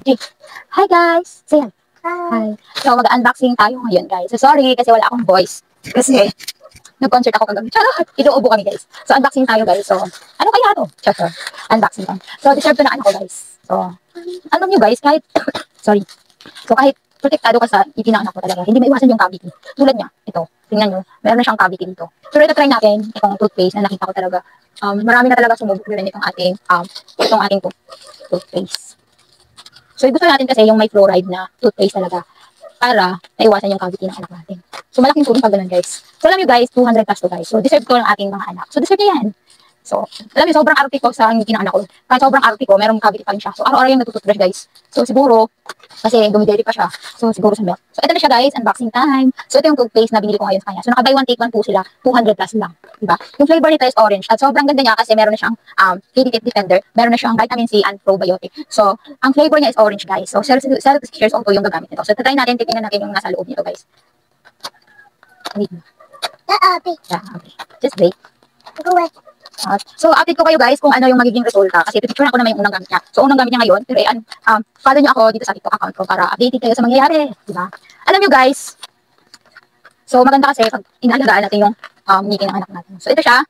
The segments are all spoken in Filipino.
Okay. Hi guys! Say hi. Hi. So, mag-unboxing tayo ngayon guys. So, sorry kasi wala akong voice. Kasi, nag-concert ako kagabi. Charot! Inuubo kami guys. So, unboxing tayo guys. So, ano kaya to? Charot. Unboxing tayo. So, deserve to na ano ko guys. So, alam nyo guys, kahit, sorry. So, kahit protektado ka sa ipinaanak ko talaga, hindi maiwasan yung cavity. Tulad niya, ito. Tingnan nyo, meron na siyang cavity dito. So, ito try natin, itong toothpaste na nakita ko talaga. Marami na talaga sumubok rin itong ating toothpaste. So, gusto natin kasi yung may fluoride na toothpaste talaga para naiwasan yung cavity ng anak natin. So, malaking tulong pag ganun, guys. So, alam nyo, guys, 200 plus to, guys. So, deserve ko ng ating mga anak. So, deserve niya yan. So, alam nyo, sobrang arte ko sa kinaanak ko. Kahit sobrang arte ko, merong cavity pa rin siya. So, araw-araw yung natututbrush, guys. So, siguro, kasi dumideli pa siya. So, siguro sa milk. So, ito na siya, guys. Unboxing time. So, ito yung toothpaste na binili ko ngayon sa kanya. So, naka-buy one, take one po sila. 200 plus lang. Diba? Yung flavor nito is orange. At sobrang ganda niya kasi meron na siyang KD Defender. Meron na siyang vitamin C and probiotic. So, ang flavor niya is orange, guys. So, shares auto yung gagamit nito. So, try natin, titingnan natin yung nasa loob nito, guys. Wait. Yeah, okay. Just wait. So, update ko kayo guys kung ano yung magiging resulta. Kasi picture na ko naman yung unang gamit niya. So, unang gamit niya ngayon. Pero follow niyo ako dito sa TikTok account ko para updated kayo sa mangyayari. Diba? Alam niyo guys, so maganda kasi pag inaalagaan natin yung ngiti ng anak natin. So, ito siya.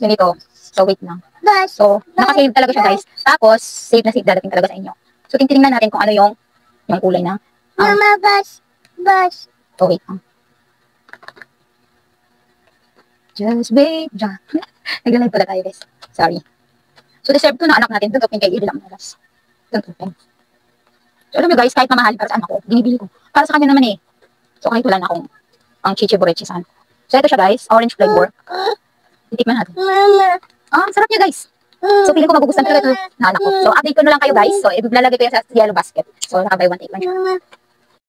Ganito. So, wait lang. So, naka-save talaga siya guys. Tapos, save na save dadating talaga sa inyo. So, titingnan natin kung ano yung kulay na. Mama, bus. So, wait lang. Just wait. Nag-live pala tayo guys. Sorry. So, deserve to na anak natin. Tuntukin kay Ili lang na guys. Tuntukin. So, alam mo guys, kahit mamahal para sa anak ko, binibili ko. Para sa kanya naman eh. So, kahit wala na akong chichi-burechisan. So, ito siya guys. Orange flavor. Titikman natin. Mama. Sarap niya guys. So, feeling ko magugustuhan talaga ito na anak ko. So, update ko na lang kayo guys. So, ibiglalagay ko yan sa yellow basket. So, naka-buy one take one siya.